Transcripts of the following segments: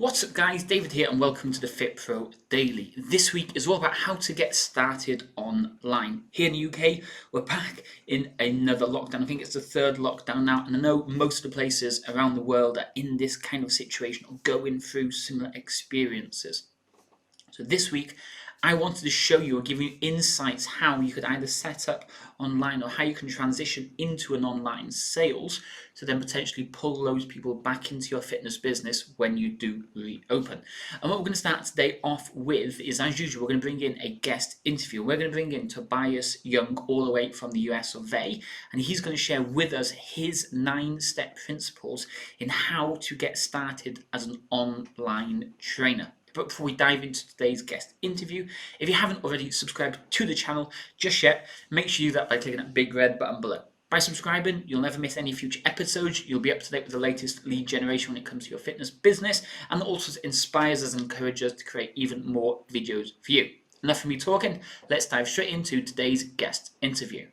What's up guys, David here and welcome to the Fit Pro Daily. This week is all about how to get started online. Here in the UK, we're back in another lockdown. I think it's the third lockdown now, and I know most of the places around the world are in this kind of situation or going through similar experiences. So this week, I wanted to show you or give you insights how you could either set up online or how you can transition into an online sales to then potentially pull those people back into your fitness business when you do reopen. And what we're going to start today off with is, as usual, we're going to bring in a guest interview. We're going to bring in Tobias Young all the way from the US of A, and he's going to share with us his 9-step principles in how to get started as an online trainer. But before we dive into today's guest interview, if you haven't already subscribed to the channel just yet, make sure you do that by clicking that big red button below. By subscribing, you'll never miss any future episodes. You'll be up to date with the latest lead generation when it comes to your fitness business, and also inspires us and encourages us to create even more videos for you. Enough of me talking, let's dive straight into today's guest interview.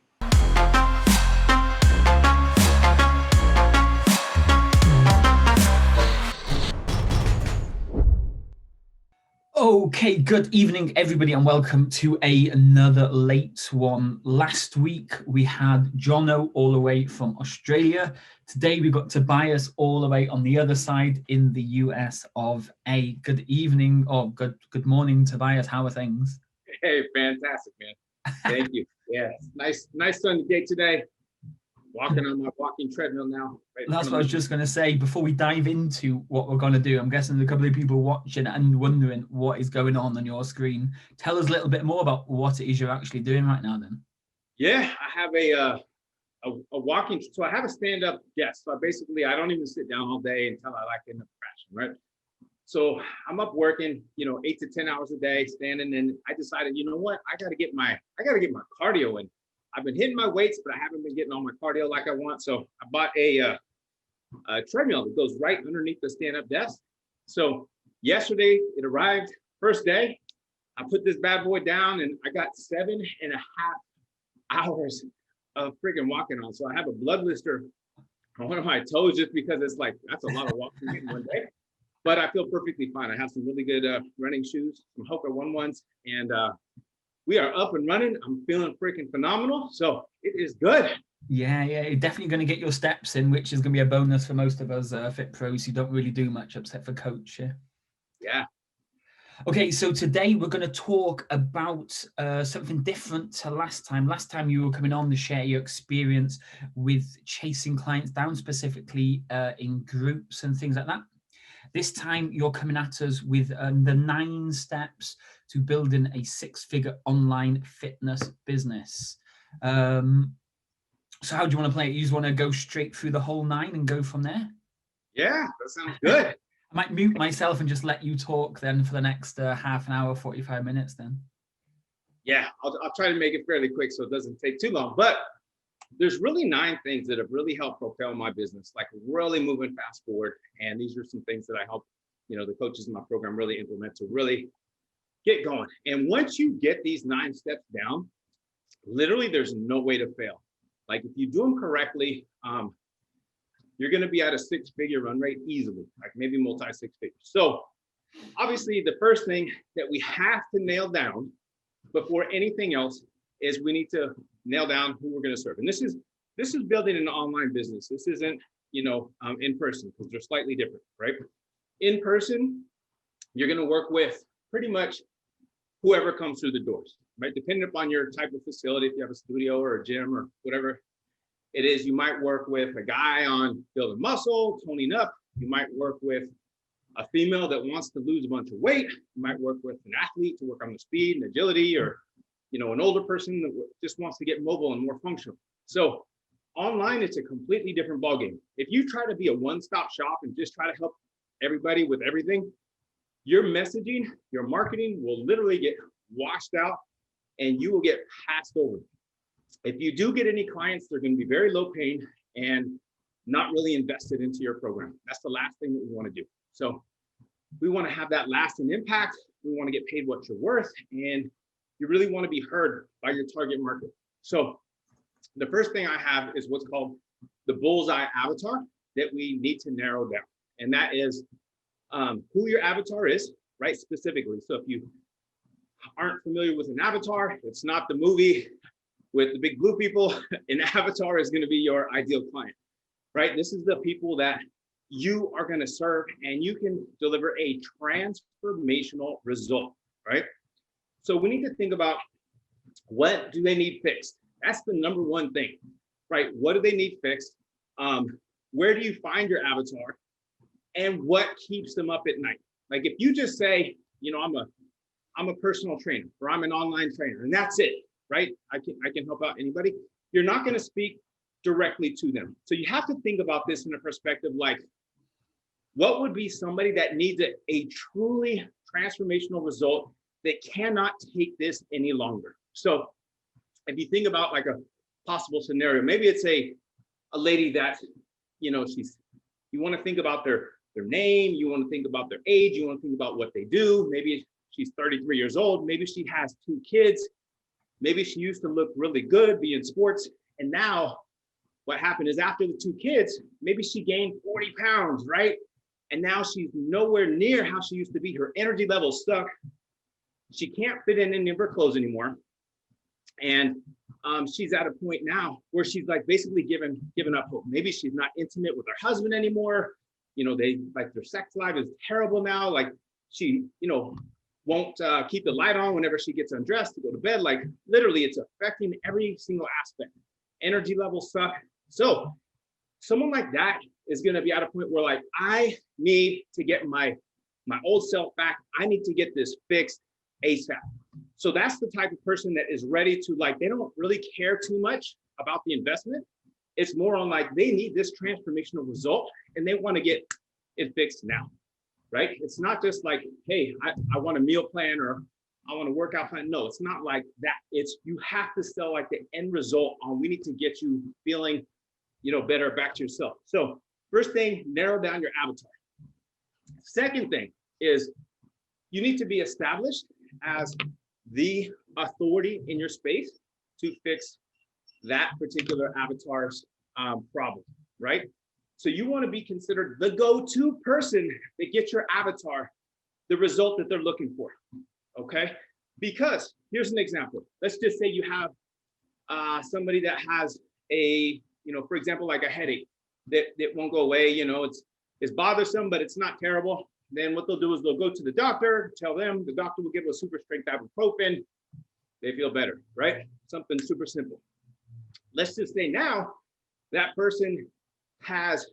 Okay, good evening, everybody, and welcome to another late one. Last week we had Jono all the way from Australia. Today we got Tobias all the way on the other side in the US of A. Good evening, or good morning, Tobias. How are things? Hey, fantastic, man. Thank you. Yeah, nice sunny day today. Walking on my walking treadmill now. That's what I was just going to say. Before we dive into what we're going to do, I'm guessing there's a couple of people watching and wondering what is going on your screen. Tell us a little bit more about what it is you're actually doing right now, then. Yeah, I have a walking. So I have a stand-up desk. So I don't even sit down all day until I end up crashing, right? So I'm up working, 8 to 10 hours a day, standing, and I decided, you know what, I got to get my cardio in. I've been hitting my weights, but I haven't been getting all my cardio like I want. So I bought a treadmill that goes right underneath the stand-up desk. So yesterday it arrived, first day. I put this bad boy down and I got 7.5 hours of freaking walking on. So I have a blood blister on one of my toes just because it's like, that's a lot of walking in one day. But I feel perfectly fine. I have some really good running shoes, some Hoka 1-1s, and we are up and running. I'm feeling freaking phenomenal. So it is good. Yeah, you're definitely going to get your steps in, which is going to be a bonus for most of us Fit Pros who don't really do much except for coach. Yeah. Okay, so today we're going to talk about something different to last time. Last time you were coming on to share your experience with chasing clients down, specifically in groups and things like that. This time you're coming at us with the 9 steps to building a 6-figure online fitness business. So how do you want to play it? You just want to go straight through the whole 9 and go from there? Yeah, that sounds good. I might mute myself and just let you talk then for the next half an hour, 45 minutes then. Yeah, I'll try to make it fairly quick so it doesn't take too long. But there's really 9 things that have really helped propel my business, like really moving fast forward. And these are some things that I help, the coaches in my program really implement to really get going. And once you get these 9 steps down, literally there's no way to fail. Like if you do them correctly, you're going to be at a 6-figure run rate easily, like maybe multi-6 figures. So obviously the first thing that we have to nail down before anything else is we need to nail down who we're going to serve. And this is building an online business. This isn't, in person, because they're slightly different, right? In person, you're going to work with pretty much whoever comes through the doors, right? Depending upon your type of facility, if you have a studio or a gym or whatever it is, you might work with a guy on building muscle, toning up. You might work with a female that wants to lose a bunch of weight. You might work with an athlete to work on the speed and agility, or an older person that just wants to get mobile and more functional. So online, it's a completely different ballgame. If you try to be a one-stop shop and just try to help everybody with everything, your messaging, your marketing will literally get washed out and you will get passed over. If you do get any clients, they're going to be very low paying and not really invested into your program. That's the last thing that we want to do. So we want to have that lasting impact. We want to get paid what you're worth, and you really want to be heard by your target market. So the first thing I have is what's called the bullseye avatar that we need to narrow down. And that is who your avatar is, right? Specifically. So if you aren't familiar with an avatar, it's not the movie with the big blue people. An avatar is going to be your ideal client, right? This is the people that you are going to serve, and you can deliver a transformational result, right? So we need to think about, what do they need fixed? That's the number one thing, right? What do they need fixed? Where do you find your avatar? And what keeps them up at night? Like if you just say, I'm a personal trainer, or I'm an online trainer, and that's it, right? I can help out anybody. You're not going to speak directly to them. So you have to think about this in a perspective like, what would be somebody that needs a truly transformational result that cannot take this any longer? So if you think about like a possible scenario, maybe it's a lady that, you want to think about their name, you want to think about their age, you want to think about what they do. Maybe she's 33 years old, maybe she has 2 kids, maybe she used to look really good, be in sports, and now what happened is after the 2 kids, maybe she gained 40 pounds, right? And now she's nowhere near how she used to be. Her energy level's stuck. She can't fit in any of her clothes anymore. And she's at a point now where she's like basically given up hope. Maybe she's not intimate with her husband anymore. They like, their sex life is terrible now. Like she, won't keep the light on whenever she gets undressed to go to bed. Like literally it's affecting every single aspect. Energy levels suck. So someone like that is going to be at a point where like, I need to get my old self back. I need to get this fixed ASAP. So that's the type of person that is ready to, like, they don't really care too much about the investment. It's more on like, they need this transformational result and they want to get it fixed now, right? It's not just like, hey, I want a meal plan or I want a workout plan. No, it's not like that. It's, you have to sell like the end result on, we need to get you feeling, better back to yourself. So first thing, narrow down your avatar. Second thing is you need to be established as the authority in your space to fix that particular avatar's problem, right? So you want to be considered the go-to person that gets your avatar the result that they're looking for, okay? Because here's an example. Let's just say you have somebody that has a, for example, like a headache that won't go away. It's bothersome, but it's not terrible. Then what they'll do is they'll go to the doctor, tell them, the doctor will give them a super strength ibuprofen. They feel better, right? Something super simple. Let's just say now that person has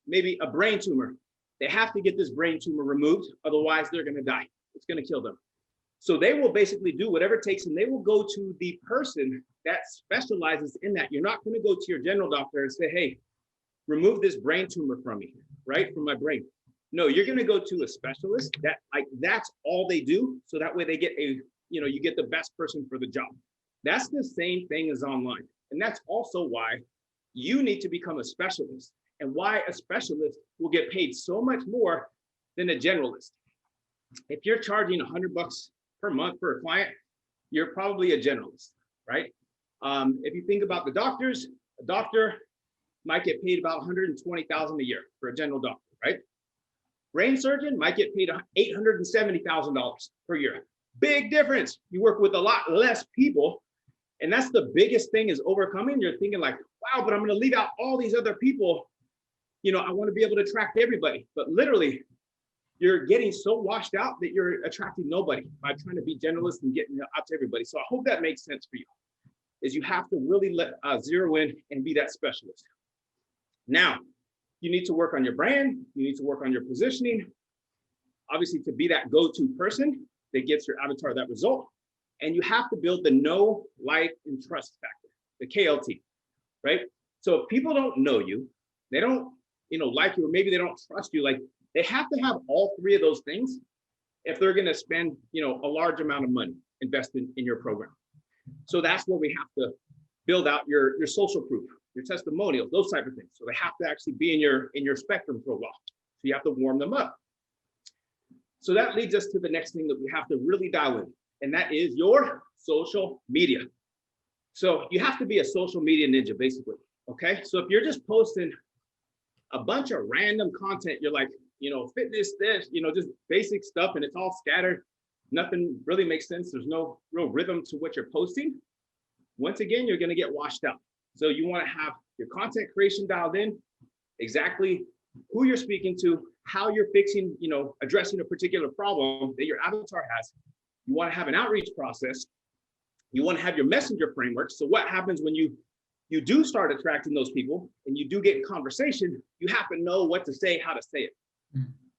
maybe a brain tumor. They have to get this brain tumor removed, otherwise they're going to die. It's going to kill them. So they will basically do whatever it takes, and they will go to the person that specializes in that. You're not going to go to your general doctor and say, hey, remove this brain tumor from me, right? From my brain. No, you're going to go to a specialist that's all they do. So that way they get you get the best person for the job. That's the same thing as online. And that's also why you need to become a specialist, and why a specialist will get paid so much more than a generalist. If you're charging $100 per month for a client, you're probably a generalist, right? If you think about the doctors, a doctor might get paid about $120,000 a year for a general doctor, right? Brain surgeon might get paid $870,000 per year. Big difference. You work with a lot less people. And that's the biggest thing, is overcoming. You're thinking like, wow, but I'm going to leave out all these other people. I want to be able to attract everybody. But literally, you're getting so washed out that you're attracting nobody by trying to be generalist and getting out to everybody. So I hope that makes sense for you, is you have to really zero in and be that specialist. Now, you need to work on your brand. You need to work on your positioning. Obviously, to be that go-to person that gets your avatar that result. And you have to build the know, like, and trust factor, the KLT, right? So if people don't know you, they don't, like you, or maybe they don't trust you, like, they have to have all 3 of those things if they're going to spend, a large amount of money invested in your program. So that's where we have to build out your social proof, your testimonials, those type of things. So they have to actually be in your spectrum for a while. So you have to warm them up. So that leads us to the next thing that we have to really dial in, and that is your social media. So you have to be a social media ninja, basically. Okay. So if you're just posting a bunch of random content, you're like, fitness, this, just basic stuff, and it's all scattered. Nothing really makes sense. There's no real rhythm to what you're posting. Once again, you're going to get washed out. So you want to have your content creation dialed in, exactly who you're speaking to, how you're fixing, addressing a particular problem that your avatar has. You want to have an outreach process. You want to have your messenger framework. So what happens when you do start attracting those people and you do get in conversation, you have to know what to say, how to say it,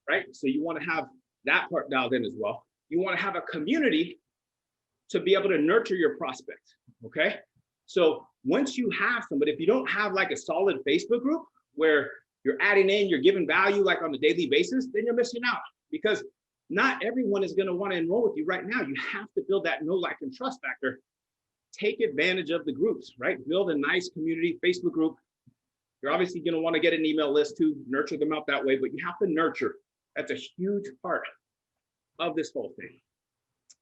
right? So you want to have that part dialed in as well. You want to have a community to be able to nurture your prospect, okay? So once you have somebody, if you don't have like a solid Facebook group where you're adding in, you're giving value like on a daily basis, then you're missing out, because not everyone is going to want to enroll with you right now. You have to build that know, like, and trust factor. Take advantage of the groups, right? Build a nice community Facebook group. You're obviously going to want to get an email list to nurture them out that way, but you have to nurture. That's a huge part of this whole thing.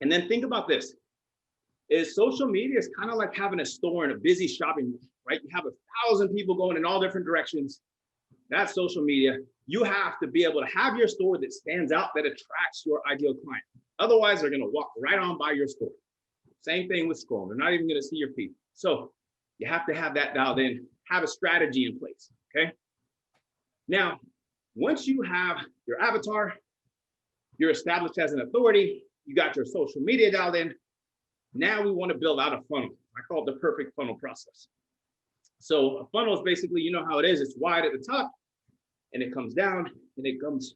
And then think about this, is social media is kind of like having a store in a busy shopping mall, right? You have 1,000 people going in all different directions. That's social media. You have to be able to have your store that stands out, that attracts your ideal client. Otherwise, they're going to walk right on by your store. Same thing with scrolling. They're not even going to see your feed. So you have to have that dialed in, have a strategy in place, okay? Now, once you have your avatar, you're established as an authority, you got your social media dialed in, now we want to build out a funnel. I call it the perfect funnel process. So a funnel is basically, you know how it is, it's wide at the top, and it comes down, and it comes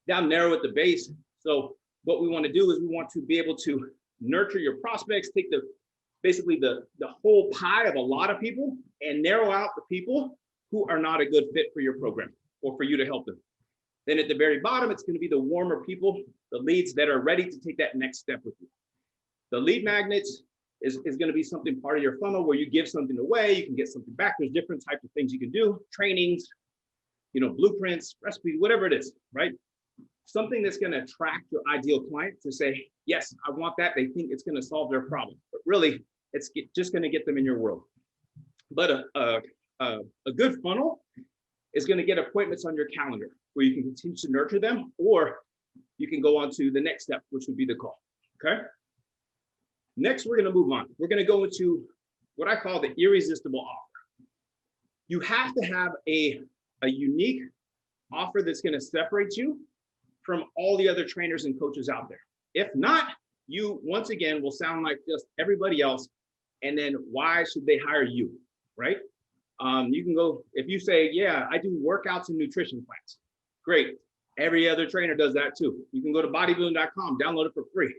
down narrow at the base. So what we want to do is we want to be able to nurture your prospects, take basically the whole pie of a lot of people and narrow out the people who are not a good fit for your program or for you to help them. Then at the very bottom, it's going to be the warmer people, the leads that are ready to take that next step with you. The lead magnets is going to be something part of your funnel where you give something away, you can get something back. There's different types of things you can do, trainings, blueprints, recipes, whatever it is, right? Something that's going to attract your ideal client to say, yes, I want that. They think it's going to solve their problem, but really it's just going to get them in your world. But a good funnel is going to get appointments on your calendar where you can continue to nurture them, or you can go on to the next step, which would be the call, okay? Next, we're going to move on. We're going to go into what I call the irresistible offer. You have to have a unique offer that's going to separate you from all the other trainers and coaches out there. If not, you once again will sound like just everybody else. And then why should they hire you, right? You can go, if you say, yeah, I do workouts and nutrition plans. Great. Every other trainer does that too. You can go to bodybuilding.com, download it for free.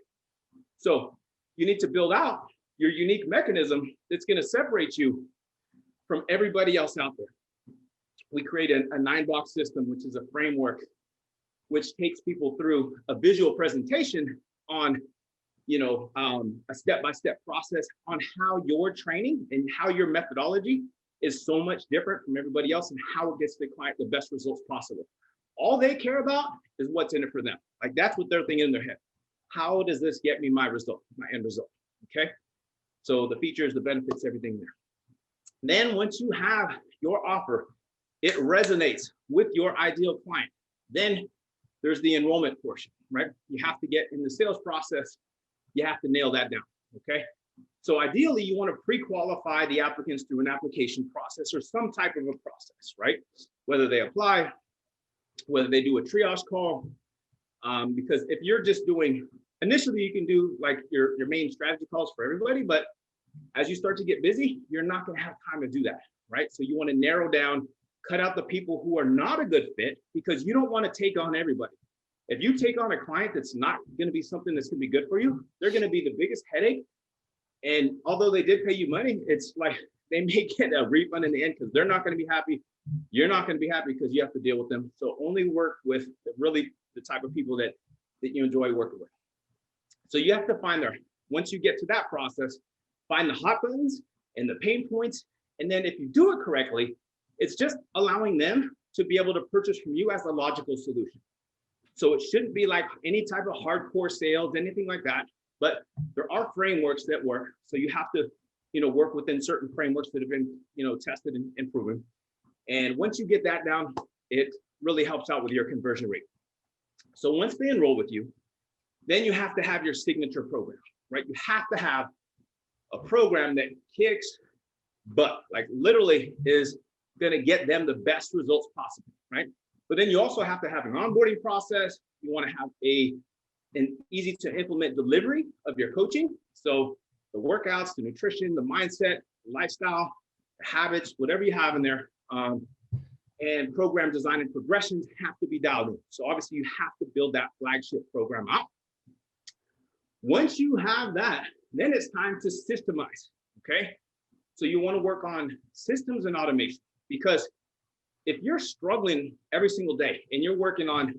So you need to build out your unique mechanism that's going to separate you from everybody else out there. We create a 9-box system, which is a framework which takes people through a visual presentation on, a step-by-step process on how your training and how your methodology is so much different from everybody else and how it gets the client the best results possible. All they care about is what's in it for them. Like, that's what they're thinking in their head. How does this get me my result, my end result? Okay. So the features, the benefits, everything there. Then once you have your offer, it resonates with your ideal client. Then there's the enrollment portion, right? You have to get in the sales process. You have to nail that down. Okay. So ideally, you want to pre-qualify the applicants through an application process or some type of a process, right? Whether they apply, whether they do a triage call, because if you're just doing, initially you can do like your main strategy calls for everybody, but as you start to get busy, you're not going to have time to do that, right? So you want to narrow down, cut out the people who are not a good fit, because you don't want to take on everybody. If you take on a client that's not going to be something that's going to be good for you, they're going to be the biggest headache. And although they did pay you money, it's like they may get a refund in the end because they're not going to be happy. You're not going to be happy because you have to deal with them. So only work with really the type of people that you enjoy working with. So you have to find once you get to that process, find the hot buttons and the pain points. And then if you do it correctly, it's just allowing them to be able to purchase from you as a logical solution. So it shouldn't be like any type of hardcore sales, anything like that. But there are frameworks that work. So you have to, work within certain frameworks that have been, tested and proven. And once you get that down, it really helps out with your conversion rate. So once they enroll with you, then you have to have your signature program, right? You have to have a program that kicks butt, like literally is going to get them the best results possible, right? But then you also have to have an onboarding process. You want to have an easy to implement delivery of your coaching. So the workouts, the nutrition, the mindset, lifestyle, the habits, whatever you have in there, and program design and progressions have to be dialed in. So obviously you have to build that flagship program out. Once you have that, then it's time to systemize, okay? So you want to work on systems and automation, because if you're struggling every single day and you're working on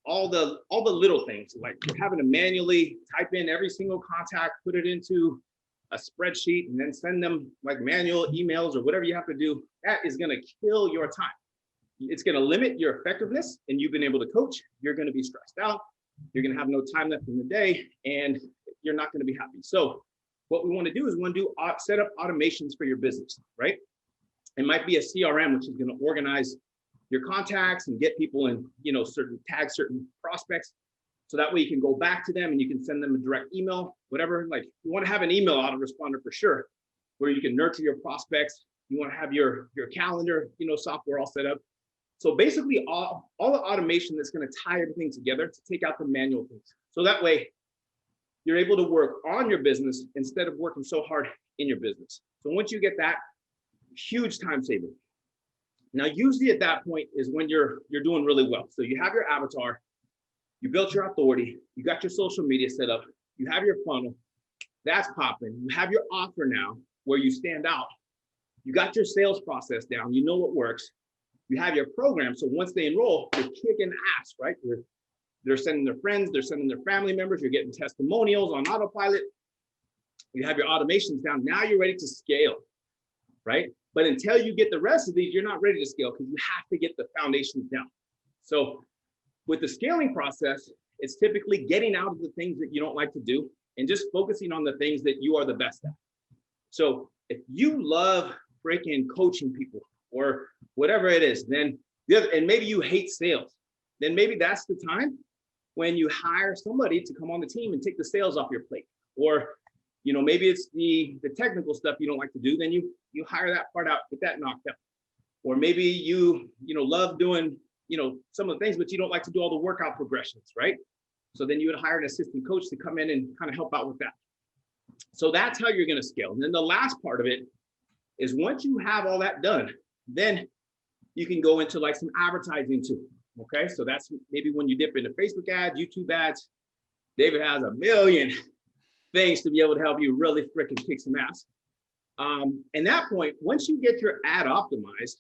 all the little things, like you're having to manually type in every single contact, put it into a spreadsheet, and then send them like manual emails or whatever you have to do, that is going to kill your time. It's going to limit your effectiveness, and you've been able to coach. You're going to be stressed out. You're going to have no time left in the day, and you're not going to be happy. So what we want to do is set up automations for your business, right? It might be a CRM, which is going to organize your contacts and get people in, tag certain prospects. So that way you can go back to them and you can send them a direct email, whatever. Like you want to have an email autoresponder for sure, where you can nurture your prospects. You want to have your calendar, software all set up. So basically all the automation that's going to tie everything together to take out the manual things. So that way you're able to work on your business instead of working so hard in your business. So once you get that, huge time saving. Now, usually at that point is when you're doing really well. So you have your avatar, you built your authority, you got your social media set up, you have your funnel, that's popping. You have your offer now where you stand out. You got your sales process down, you know what works. You have your program. So once they enroll, they're kicking ass, right? They're sending their friends, they're sending their family members, you're getting testimonials on autopilot. You have your automations down. Now you're ready to scale, right? But until you get the rest of these, you're not ready to scale because you have to get the foundations down. So with the scaling process, it's typically getting out of the things that you don't like to do and just focusing on the things that you are the best at. So if you love freaking coaching people or whatever it is, then and maybe you hate sales, then maybe that's the time when you hire somebody to come on the team and take the sales off your plate. Or maybe it's the technical stuff you don't like to do, then you hire that part out, get that knocked out. Or maybe you love doing, some of the things, but you don't like to do all the workout progressions, right? So then you would hire an assistant coach to come in and kind of help out with that. So that's how you're going to scale. And then the last part of it is once you have all that done, then you can go into like some advertising too. Okay. So that's maybe when you dip into Facebook ads, YouTube ads. David has a million things to be able to help you really freaking kick some ass. And that point, once you get your ad optimized,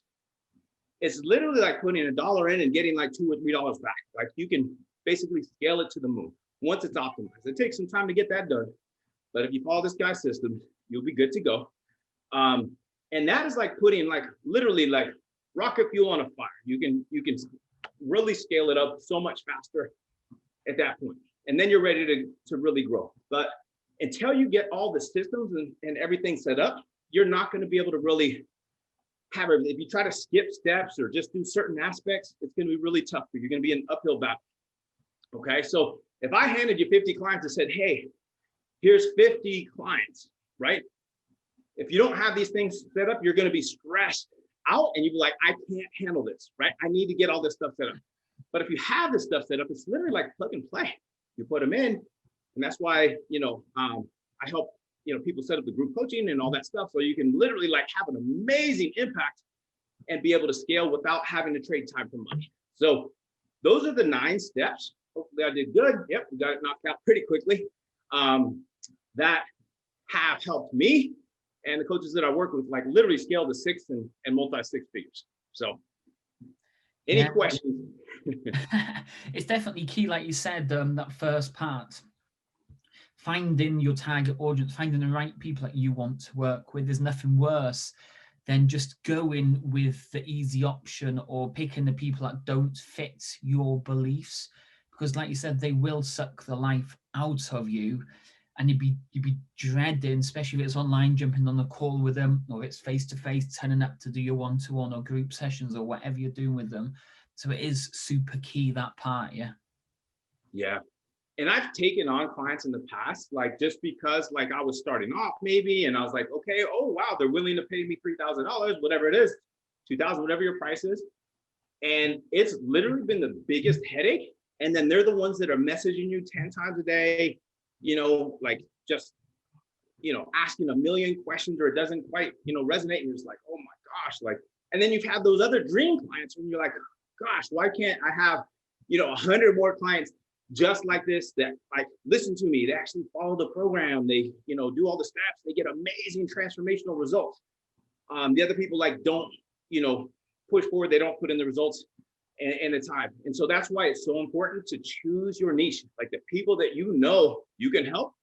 it's literally like putting $1 in and getting like $2 or $3 back. Like you can basically scale it to the moon once it's optimized. It takes some time to get that done, but if you follow this guy's system, you'll be good to go. And that is like putting like literally like rocket fuel on a fire. You can really scale it up so much faster at that point. And then you're ready to really grow. But until you get all the systems and everything set up, you're not going to be able to really have everything. If you try to skip steps or just do certain aspects, it's going to be really tough for you. You're going to be an uphill battle. Okay. So if I handed you 50 clients and said, hey, here's 50 clients, right? If you don't have these things set up, you're going to be stressed out and you'd be like, I can't handle this, right? I need to get all this stuff set up. But if you have this stuff set up, it's literally like plug and play. You put them in, and that's why, I help, people set up the group coaching and all that stuff. So you can literally like have an amazing impact and be able to scale without having to trade time for money. So those are the 9 steps. Hopefully I did good. Yep, we got it knocked out pretty quickly. That have helped me and the coaches that I work with, like literally scale to 6 and multi-6 figures. So any questions? It's definitely key, like you said, that first part. Finding your target audience, finding the right people that you want to work with. There's nothing worse than just going with the easy option or picking the people that don't fit your beliefs. Because like you said, they will suck the life out of you. And you'd be dreading, especially if it's online, jumping on a call with them, or it's face-to-face, turning up to do your one-to-one or group sessions or whatever you're doing with them, So it is super key, that part, yeah. Yeah. And I've taken on clients in the past, like just because like I was starting off maybe, and I was like, okay, oh wow, they're willing to pay me $3,000, whatever it is, 2,000, whatever your price is. And it's literally been the biggest headache. And then they're the ones that are messaging you 10 times a day, like just, asking a million questions, or it doesn't quite, resonate. And you're just like, oh my gosh, like, and then you've had those other dream clients when you're like, gosh, why can't I have, 100 more clients just like this that like listen to me, they actually follow the program, they, do all the steps, they get amazing transformational results. The other people like don't, push forward, they don't put in the results and the time. And so that's why it's so important to choose your niche, like the people that you can help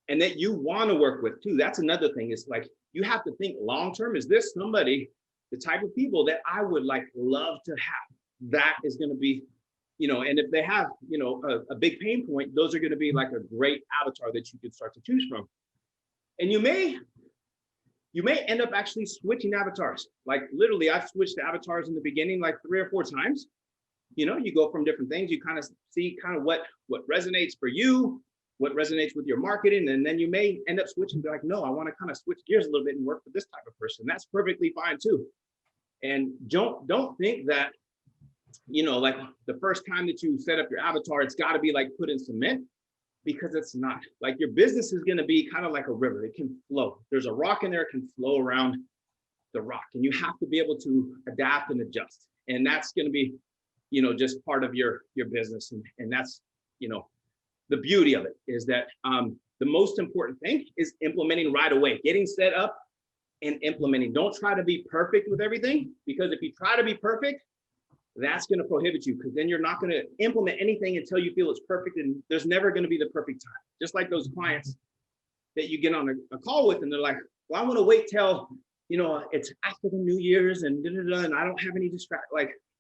and that you want to work with too. That's another thing. Is like you have to think long term. Is this somebody, the type of people that I would like love to have? That is going to be, and if they have, a big pain point, those are going to be like a great avatar that you can start to choose from. And you may end up actually switching avatars. Like literally, I've switched avatars in the beginning like 3 or 4 times. You go from different things, you kind of see kind of what resonates for you, what resonates with your marketing, and then you may end up switching, be like, no, I want to kind of switch gears a little bit and work for this type of person. That's perfectly fine too. And don't think that, like the first time that you set up your avatar, it's got to be like put in cement, because it's not. Like your business is going to be kind of like a river. It can flow. There's a rock in there, it can flow around the rock, and you have to be able to adapt and adjust. And that's going to be, just part of your business. And that's, the beauty of it is that the most important thing is implementing right away, getting set up and implementing. Don't try to be perfect with everything, because if you try to be perfect, that's going to prohibit you, because then you're not going to implement anything until you feel it's perfect. And there's never going to be the perfect time. Just like those clients that you get on a call with, and they're like, well, I want to wait till, it's after the New Year's and and I don't have any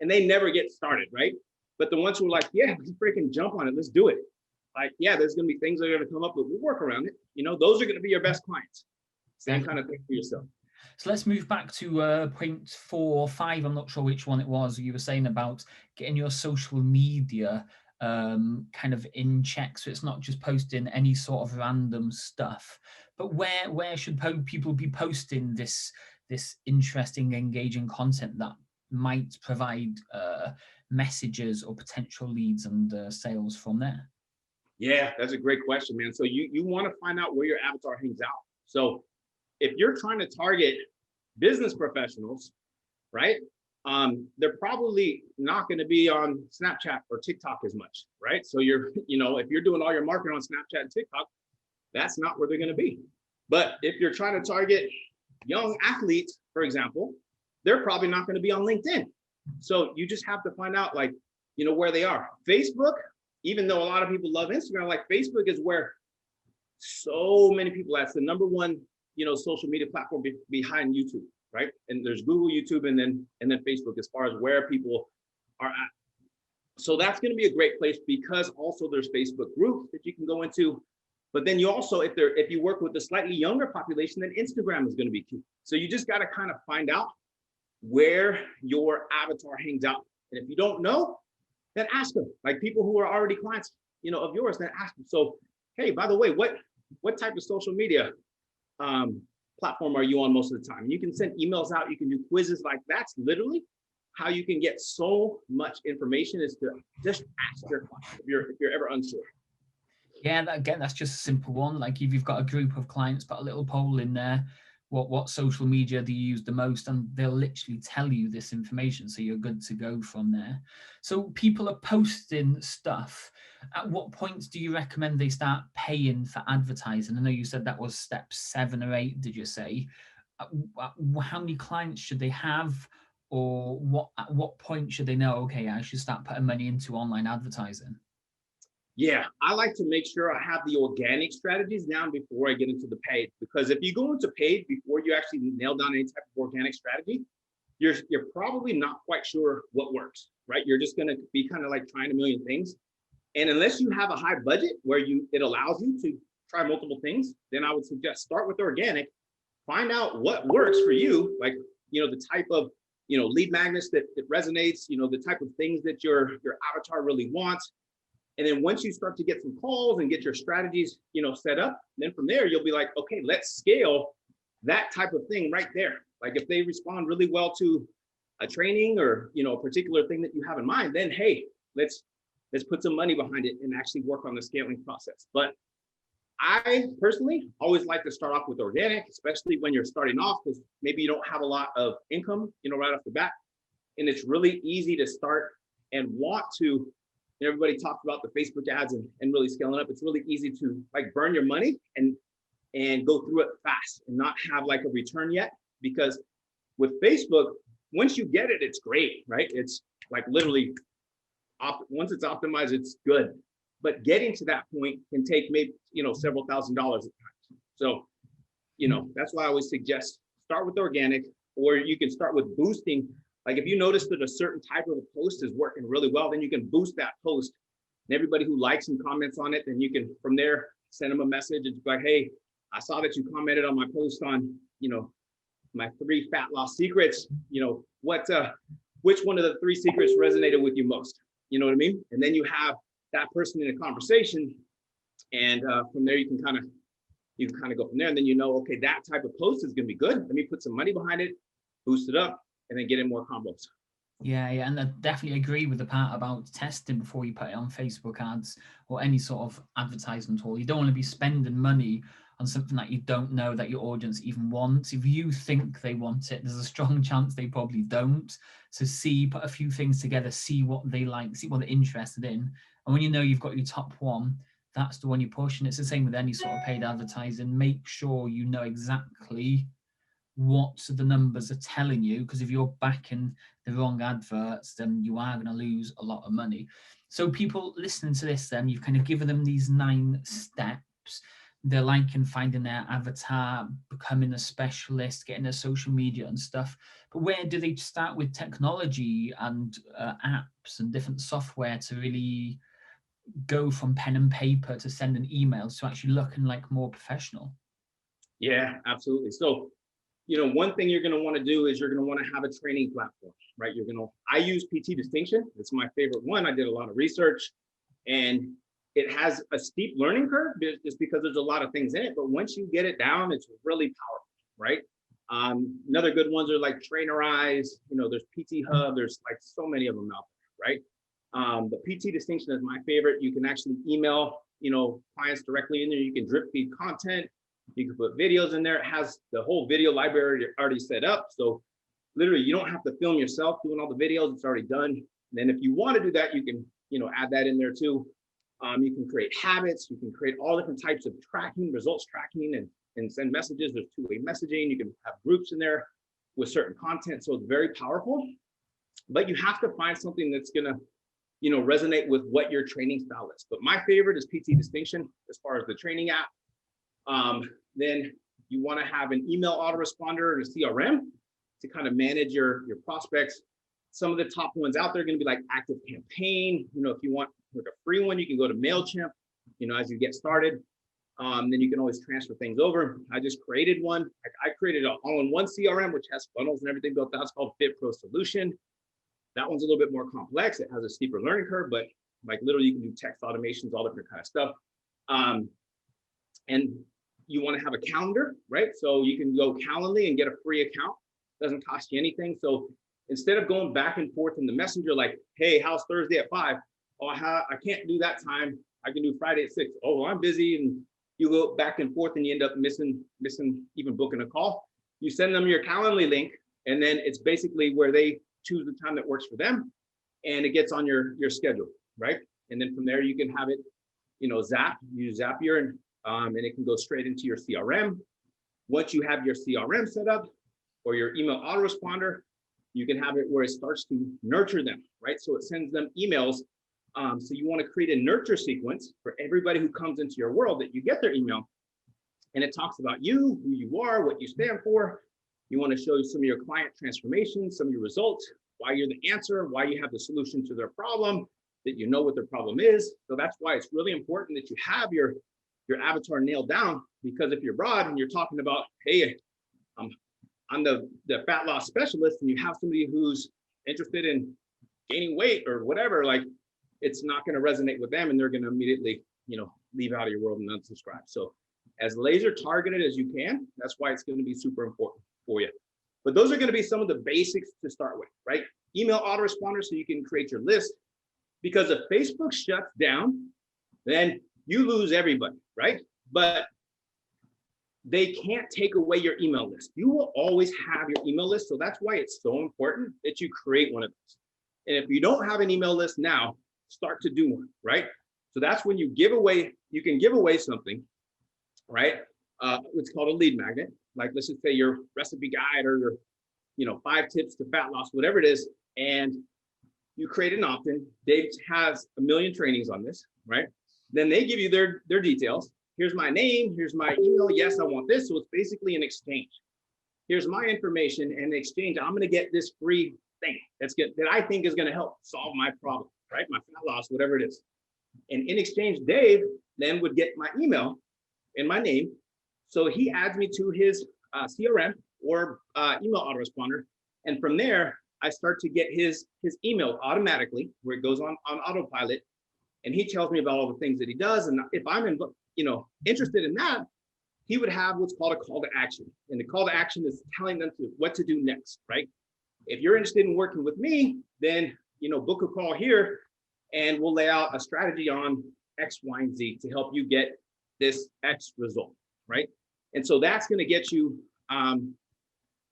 and they never get started, right? But the ones who are like, yeah, let's freaking jump on it, let's do it. Like, yeah, there's going to be things that are going to come up, but we'll work around it. Those are going to be your best clients. Same kind of thing for yourself. So let's move back to point 4 or 5. I'm not sure which one it was. You were saying about getting your social media kind of in check, so it's not just posting any sort of random stuff. But where should people be posting this interesting, engaging content that might provide messages or potential leads and sales from there? Yeah, that's a great question, man. So you want to find out where your avatar hangs out. So if you're trying to target business professionals, right? They're probably not going to be on Snapchat or TikTok as much, right? So if you're doing all your marketing on Snapchat and TikTok, that's not where they're going to be. But if you're trying to target young athletes, for example, they're probably not going to be on LinkedIn. So you just have to find out where they are. Facebook, even though a lot of people love Instagram, like Facebook is where so many people, that's the number one, social media platform behind YouTube, right? And there's Google, YouTube, and then Facebook as far as where people are at. So that's going to be a great place, because also there's Facebook groups that you can go into. But then you also, if you work with a slightly younger population, then Instagram is going to be key. So you just got to kind of find out where your avatar hangs out. And if you don't know, then ask them. Like people who are already clients, of yours, then ask them. So, hey, by the way, what type of social media platform are you on most of the time? You can send emails out, you can do quizzes. Like that's literally how you can get so much information, is to just ask your client if you're ever unsure. Yeah, that's just a simple one. Like if you've got a group of clients, put a little poll in there, what social media do you use the most, and they'll literally tell you this information, so you're good to go from there. So people are posting stuff. At what points do you recommend they start paying for advertising? I know you said that was step 7 or 8, did you say? How many clients should they have, or at what point should they know, okay, I should start putting money into online advertising? Yeah, I like to make sure I have the organic strategies down before I get into the paid, because if you go into paid before you actually nail down any type of organic strategy, you're probably not quite sure what works, right? You're just going to be kind of like trying a million things. And unless you have a high budget where it allows you to try multiple things, then I would suggest start with organic, find out what works for you, like, the type of lead magnets that resonates, the type of things that your avatar really wants. And then once you start to get some calls and get your strategies, set up, then from there, you'll be like, okay, let's scale that type of thing right there. Like if they respond really well to a training or, a particular thing that you have in mind, then, hey, let's put some money behind it and actually work on the scaling process. But I personally always like to start off with organic, especially when you're starting off, because maybe you don't have a lot of income, right off the bat. And it's really easy to start and want to, everybody talks about the Facebook ads and really scaling up. It's really easy to like burn your money and go through it fast and not have like a return yet. Because with Facebook, once you get it, it's great, right? It's like literally, once it's optimized, it's good. But getting to that point can take maybe, several $1,000s at times. So, that's why I always suggest start with organic, or you can start with boosting. Like if you notice that a certain type of a post is working really well, then you can boost that post. And everybody who likes and comments on it, then you can from there send them a message and be like, hey, I saw that you commented on my post on, my 3 fat loss secrets. Which one of the 3 secrets resonated with you most? You know what I mean? And then you have that person in a conversation, and from there you can kind of go from there. And then okay, that type of post is going to be good. Let me put some money behind it, boost it up, and then get in more combos. Yeah, and I definitely agree with the part about testing before you put it on Facebook ads or any sort of advertisement tool. You don't want to be spending money on something that you don't know that your audience even wants. If you think they want it, there's a strong chance they probably don't. So put a few things together, see what they like, see what they're interested in. And when you've got your top one, that's the one you push. And it's the same with any sort of paid advertising. Make sure you know exactly what the numbers are telling you, because if you're backing the wrong adverts, then you are going to lose a lot of money. So people listening to this, then you've kind of given them these 9 steps. They're liking finding their avatar, becoming a specialist, getting their social media and stuff. But where do they start with technology and apps and different software to really go from pen and paper to sending emails to actually looking like more professional? Yeah, absolutely. So, one thing you're going to want to do is you're going to want to have a training platform, right? I use PT Distinction. It's my favorite one. I did a lot of research, and it has a steep learning curve just because there's a lot of things in it. But once you get it down, it's really powerful, right? Another good ones are like Trainerize, there's PT Hub. There's like so many of them out there, right? The PT Distinction is my favorite. You can actually email, clients directly in there. You can drip feed content. You can put videos in there. It has the whole video library already set up. So literally you don't have to film yourself doing all the videos. It's already done. And then if you want to do that, you can, add that in there too. You can create habits. You can create all different types of tracking, results tracking, and send messages. There's 2-way messaging. You can have groups in there with certain content. So it's very powerful, but you have to find something that's going to, resonate with what your training style is. But my favorite is PT Distinction as far as the training app. Then you want to have an email autoresponder and a CRM to kind of manage your prospects. Some of the top ones out there are going to be like Active Campaign. If you want like a free one, you can go to MailChimp, as you get started. Then you can always transfer things over. I just created one. I created an all-in-one CRM, which has funnels and everything built out. It's called Fit Pro Solution. That one's a little bit more complex. It has a steeper learning curve, but like literally you can do text automations, all different kind of stuff. And you want to have a calendar, right? So you can go Calendly and get a free account. Doesn't cost you anything. So instead of going back and forth in the messenger, like, hey, how's Thursday at 5? Oh, I can't do that time. I can do Friday at 6. Oh, well, I'm busy. And you go back and forth and you end up missing even booking a call. You send them your Calendly link, and then it's basically where they choose the time that works for them, and it gets on your schedule, right? And then from there you can have it, zap, use Zapier, and it can go straight into your CRM. Once you have your CRM set up or your email autoresponder, you can have it where it starts to nurture them, right? So it sends them emails. So you want to create a nurture sequence for everybody who comes into your world, that you get their email, and it talks about you, who you are, what you stand for. You want to show you some of your client transformations, some of your results, why you're the answer, why you have the solution to their problem, that you know what their problem is. So that's why it's really important that you have your avatar nailed down, because if you're broad and you're talking about, hey, I'm the fat loss specialist and you have somebody who's interested in gaining weight or whatever, like it's not going to resonate with them and they're going to immediately, leave out of your world and unsubscribe. So as laser targeted as you can, that's why it's going to be super important for you. But those are going to be some of the basics to start with, right? Email autoresponder so you can create your list, because if Facebook shuts down, then you lose everybody, right? But they can't take away your email list. You will always have your email list. So that's why it's so important that you create one of those. And if you don't have an email list now, start to do one, right? So that's when you can give away something, right? It's called a lead magnet. Like, let's just say your recipe guide or your, 5 tips to fat loss, whatever it is. And you create an opt-in. Dave has a million trainings on this, right? Then they give you their details. Here's my name, here's my email. Yes, I want this. So it's basically an exchange. Here's my information, and in exchange, I'm going to get this free thing that I think is going to help solve my problem, right? My fat loss, whatever it is. And in exchange, Dave then would get my email and my name. So he adds me to his CRM or email autoresponder. And from there, I start to get his email automatically, where it goes on autopilot. And he tells me about all the things that he does. And if I'm interested in that, he would have what's called a call to action. And the call to action is telling them what to do next, right? If you're interested in working with me, then, book a call here and we'll lay out a strategy on X, Y, and Z to help you get this X result, right? And so that's going to get you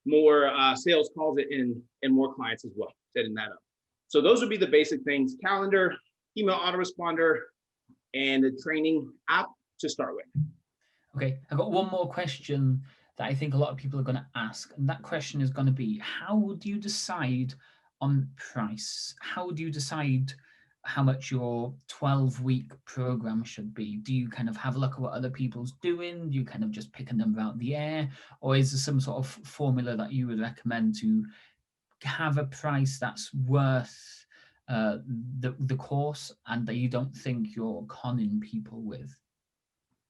more sales calls and more clients as well, setting that up. So those would be the basic things: calendar, email autoresponder, and a training app to start with. Okay, I've got one more question that I think a lot of people are going to ask, and that question is going to be, how do you decide on price? How do you decide how much your 12-week program should be? Do you kind of have a look at what other people's doing? Do you kind of just pick a number out of the air? Or is there some sort of formula that you would recommend to have a price that's worth the course and that you don't think you're conning people with?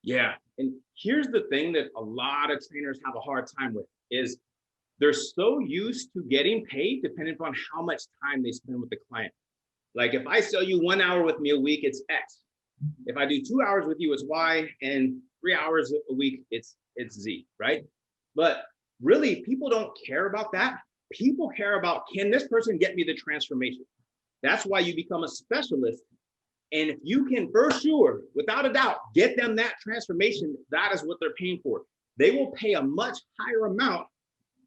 Yeah, and here's the thing that a lot of trainers have a hard time with is they're so used to getting paid depending upon how much time they spend with the client. Like if I sell you 1 hour with me a week, it's X. If I do 2 hours with you, it's Y, and 3 hours a week, it's Z, right? But really, people don't care about that. People care about, can this person get me the transformation? That's why you become a specialist. And if you can, for sure, without a doubt, get them that transformation, that is what they're paying for. They will pay a much higher amount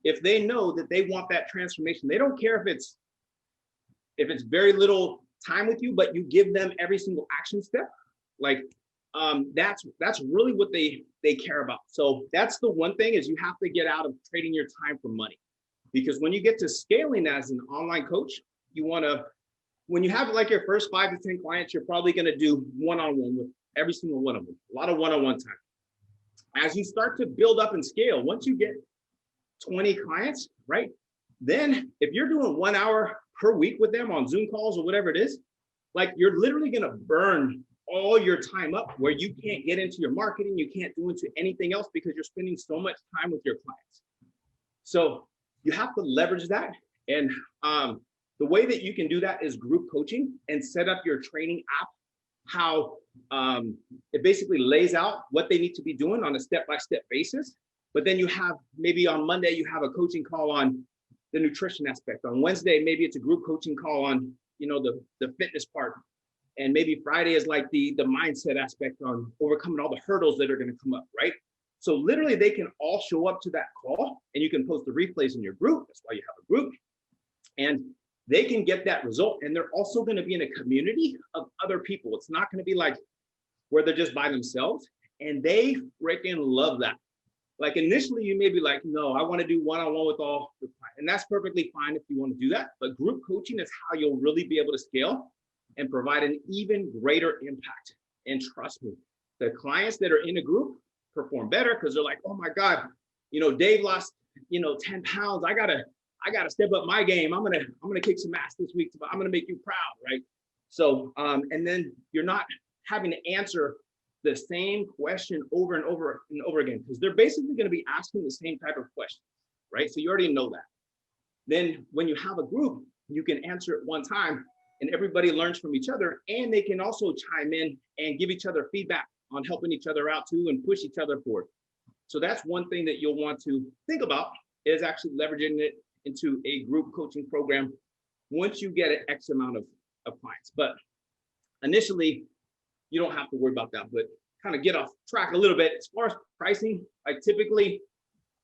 if they know that they want that transformation. They don't care if it's very little time with you, but you give them every single action step. Like that's really what they care about. So that's the one thing, is you have to get out of trading your time for money. Because when you get to scaling as an online coach, when you have like your first 5 to 10 clients, you're probably going to do one-on-one with every single one of them, a lot of one-on-one time. As you start to build up and scale, once you get 20 clients, right? Then if you're doing 1 hour per week with them on Zoom calls or whatever it is, like you're literally going to burn all your time up, where you can't get into your marketing, you can't do into anything else because you're spending so much time with your clients. So you have to leverage that. And the way that you can do that is group coaching, and set up your training app, how it basically lays out what they need to be doing on a step-by-step basis. But then you have, maybe on Monday, you have a coaching call on the nutrition aspect. On Wednesday, maybe it's a group coaching call on, the fitness part. And maybe Friday is like the mindset aspect on overcoming all the hurdles that are going to come up, right? So literally they can all show up to that call, and you can post the replays in your group. That's why you have a group. And they can get that result. And they're also going to be in a community of other people. It's not going to be like where they're just by themselves. And they freaking love that. Like initially you may be like, no, I want to do one-on-one with all the clients. And that's perfectly fine if you want to do that. But group coaching is how you'll really be able to scale and provide an even greater impact. And trust me, the clients that are in a group perform better, because they're like, oh my God, Dave lost, 10 pounds. I gotta step up my game. I'm gonna kick some ass this week. I'm gonna make you proud, right? So, and then you're not having to answer the same question over and over and over again, because they're basically going to be asking the same type of question, right? So you already know that. Then when you have a group, you can answer at one time and everybody learns from each other, and they can also chime in and give each other feedback on helping each other out too and push each other forward. So that's one thing that you'll want to think about, is actually leveraging it into a group coaching program once you get an X amount of clients. But initially, you don't have to worry about that, but kind of get off track a little bit. As far as pricing, like typically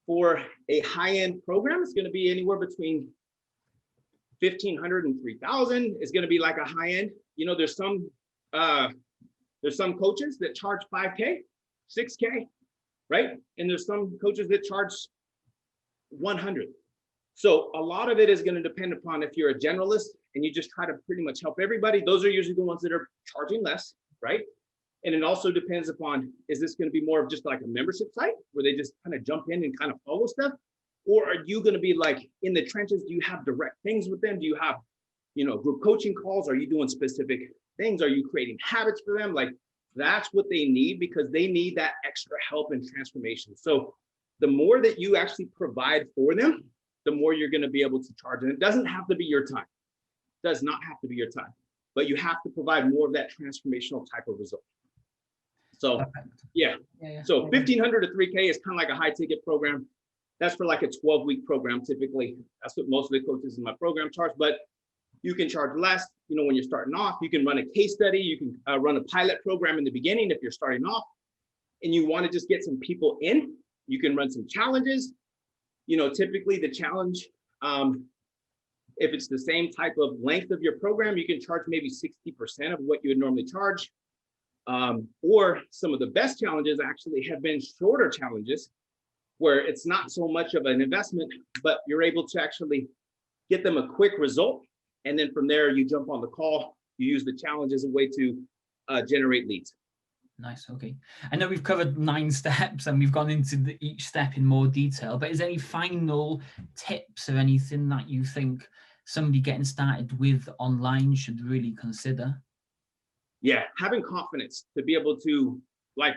for a high-end program, it's going to be anywhere between 1,500 and 3,000 is going to be like a high end. You know, there's some coaches that charge 5K, 6K, right? And there's some coaches that charge 100. So a lot of it is going to depend upon if you're a generalist and you just try to pretty much help everybody. Those are usually the ones that are charging less, right? And it also depends upon, is this going to be more of just like a membership site where they just kind of jump in and kind of follow stuff? Or are you going to be like in the trenches? Do you have direct things with them? Do you have, you know, group coaching calls? Are you doing specific things? Are you creating habits for them? Like that's what they need, because they need that extra help and transformation. So the more that you actually provide for them, the more you're going to be able to charge. And it doesn't have to be your time. It does not have to be your time, but you have to provide more of that transformational type of result. So yeah. So 1,500 to 3K is kind of like a high ticket program. That's for like a 12-week program. Typically, that's what most of the coaches in my program charge, but you can charge less. You know, when you're starting off, you can run a case study. You can run a pilot program in the beginning if you're starting off and you want to just get some people in. You can run some challenges. You know, typically the challenge, if it's the same type of length of your program, you can charge maybe 60% of what you would normally charge. Or some of the best challenges actually have been shorter challenges where it's not so much of an investment, but you're able to actually get them a quick result. And then from there, you jump on the call, you use the challenge as a way to generate leads. Nice. Okay. I know we've covered 9 steps and we've gone into each step in more detail, but is there any final tips or anything that you think somebody getting started with online should really consider? Yeah, having confidence to be able to like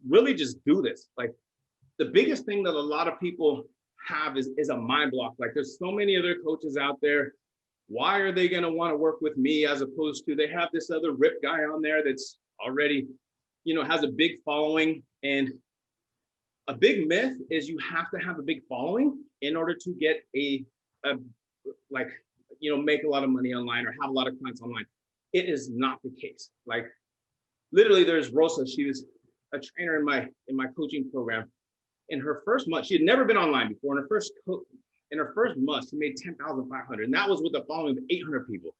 really just do this. Like the biggest thing that a lot of people have is a mind block. Like there's so many other coaches out there. Why are they going to want to work with me, as opposed to they have this other rip guy on there that's already, you know, has a big following. And a big myth is you have to have a big following in order to get a like, you know, make a lot of money online or have a lot of clients online. It is not the case. Like literally there's Rosa. She was a trainer in my coaching program. In her first month, she had never been online before. In her first month, she made 10,500, and that was with a following of 800 people.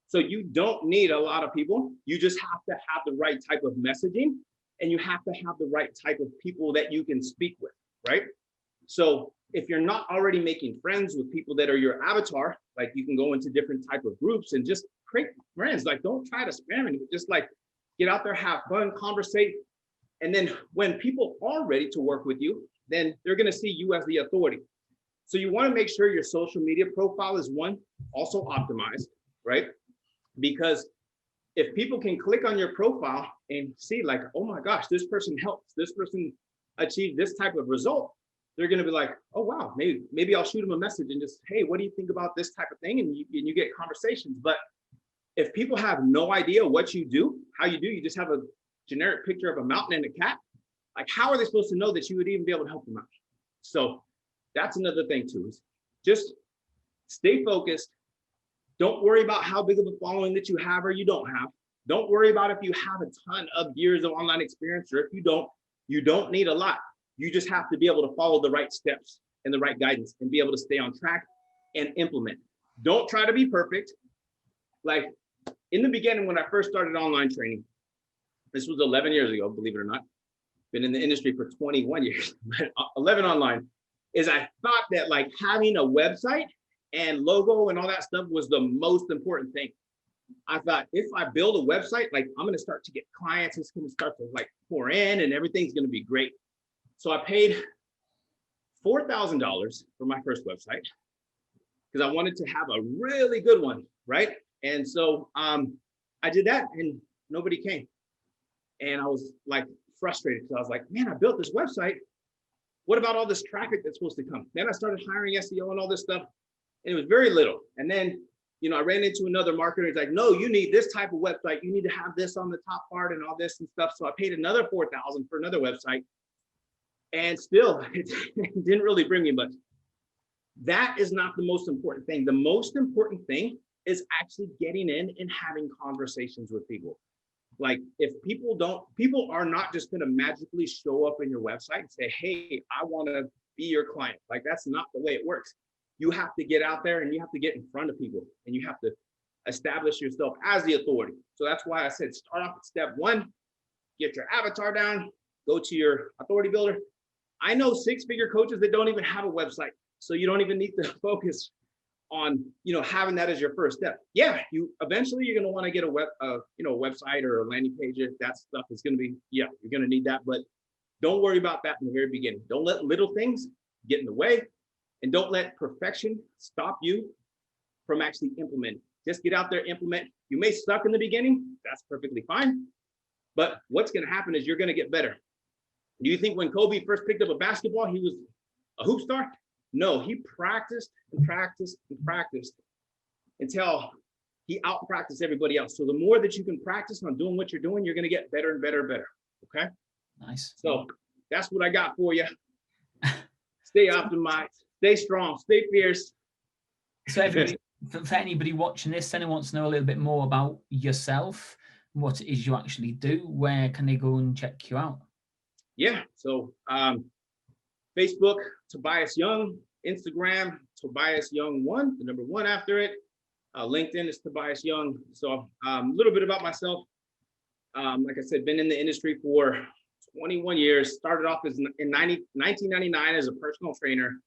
So you don't need a lot of people. You just have to have the right type of messaging, and you have to have the right type of people that you can speak with, right? So if you're not already making friends with people that are your avatar, like you can go into different type of groups and just create friends. Like don't try to spam anyone. Just like get out there, have fun, conversate. And then when people are ready to work with you, then they're going to see you as the authority. So you want to make sure your social media profile is also optimized, right? Because if people can click on your profile and see like, oh my gosh, this person helps, this person achieved this type of result, they're going to be like, oh wow, maybe I'll shoot them a message and just, hey, what do you think about this type of thing? And you get conversations. But if people have no idea what you do, how you do, you just have a generic picture of a mountain and a cat, like how are they supposed to know that you would even be able to help them out? So that's another thing too, is just stay focused. Don't worry about how big of a following that you have or you don't have. Don't worry about if you have a ton of years of online experience, or if you don't need a lot. You just have to be able to follow the right steps and the right guidance and be able to stay on track and implement. Don't try to be perfect. Like in the beginning, when I first started online training, this was 11 years ago, believe it or not, been in the industry for 21 years, but 11 online, is I thought that like having a website and logo and all that stuff was the most important thing. I thought if I build a website, like I'm going to start to get clients, it's going to start to like pour in and everything's going to be great. So I paid $4,000 for my first website because I wanted to have a really good one, right? And so I did that and nobody came. And I was like frustrated because I was like, man, I built this website. what about all this traffic that's supposed to come? Then I started hiring SEO and all this stuff, and it was very little. And then, I ran into another marketer. He's like, no, you need this type of website. You need to have this on the top part and all this and stuff. So I paid another $4,000 for another website, and still it didn't really bring me much. That is not the most important thing. The most important thing is actually getting in and having conversations with people. Like, if people are not just going to magically show up in your website and say, hey, I want to be your client. Like, that's not the way it works. You have to get out there and you have to get in front of people, and you have to establish yourself as the authority. So that's why I said, start off at step one, get your avatar down, go to your authority builder. I know 6-figure coaches that don't even have a website. So you don't even need to focus on, having that as your first step. Yeah, eventually you're going to want to get a website or a landing page. That stuff is going to be, you're going to need that, but don't worry about that in the very beginning. Don't let little things get in the way, and don't let perfection stop you from actually implementing. Just get out there, implement. You may suck in the beginning. That's perfectly fine. But what's going to happen is you're going to get better. Do you think when Kobe first picked up a basketball, he was a hoop star? No, he practiced and practiced and practiced until he out-practiced everybody else. So the more that you can practice on doing what you're doing, you're going to get better and better and better. Okay? Nice. So that's what I got for you. Stay optimized, stay strong, stay fierce. So for anybody watching this, anyone wants to know a little bit more about yourself, what it is you actually do, where can they go and check you out? Yeah, so Facebook, Tobias Young. Instagram, Tobias Young 1, the number 1 after it. LinkedIn is Tobias Young. So a little bit about myself. Like I said, been in the industry for 21 years. Started off in 1999 as a personal trainer.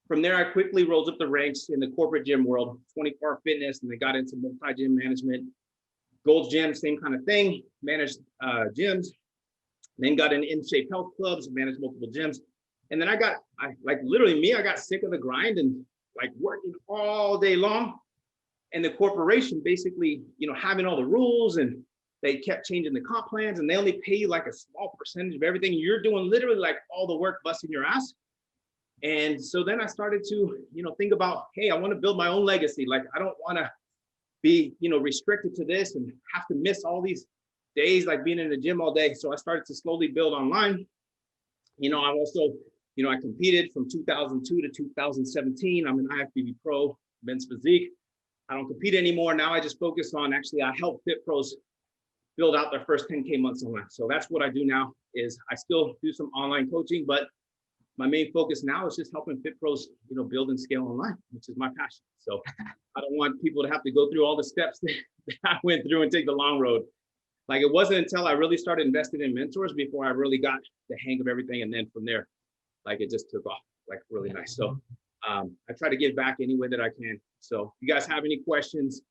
From there, I quickly rose up the ranks in the corporate gym world, 24-hour fitness, and then got into multi-gym management. Gold's Gym, same kind of thing, managed gyms. Then got in shape health clubs, managed multiple gyms. And then I got sick of the grind and like working all day long. And the corporation basically, having all the rules, and they kept changing the comp plans, and they only pay you like a small percentage of everything. You're doing literally like all the work, busting your ass. And so then I started to, think about, hey, I want to build my own legacy. Like, I don't want to be, restricted to this and have to miss all these days, like being in the gym all day. So I started to slowly build online. I also, I competed from 2002 to 2017. I'm an IFBB pro, men's physique. I don't compete anymore. Now I just focus on, I help fit pros build out their first 10K months online. So that's what I do now. Is I still do some online coaching, but my main focus now is just helping fit pros, build and scale online, which is my passion. So I don't want people to have to go through all the steps that I went through and take the long road. Like, it wasn't until I really started investing in mentors before I really got the hang of everything. And then from there, like, it just took off like really nice. So I try to give back any way that I can. So if you guys have any questions,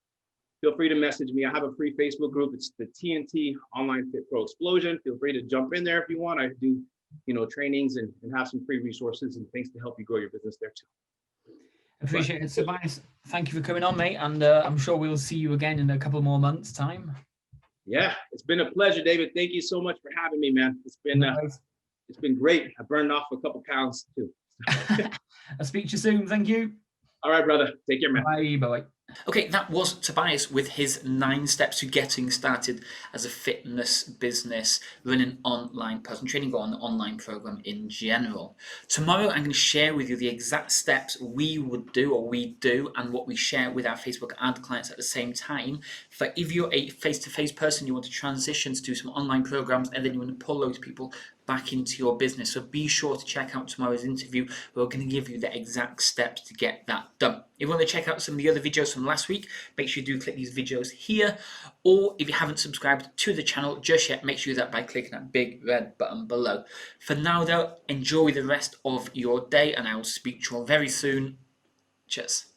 feel free to message me. I have a free Facebook group. It's the TNT Online Fit Pro Explosion. Feel free to jump in there if you want. I do, trainings and have some free resources and things to help you grow your business there too. Appreciate it, Tobias. Thank you for coming on, mate. And I'm sure we'll see you again in a couple more months' time. Yeah, it's been a pleasure, David. Thank you so much for having me, man. It's been great. I burned off a couple pounds too. I'll speak to you soon. Thank you. All right, brother. Take care, man. Bye. Bye. Okay, that was Tobias with his 9 steps to getting started as a fitness business, running online personal training, or an online program in general. Tomorrow, I'm going to share with you the exact steps we would do, or we do, and what we share with our Facebook ad clients at the same time. For if you're a face-to-face person, you want to transition to do some online programs, and then you want to pull those people back into your business. So be sure to check out tomorrow's interview. We're going to give you the exact steps to get that done. If you want to check out some of the other videos from last week, make sure you do click these videos here. Or if you haven't subscribed to the channel just yet, make sure you do that by clicking that big red button below. For now though, enjoy the rest of your day, and I will speak to you all very soon. Cheers.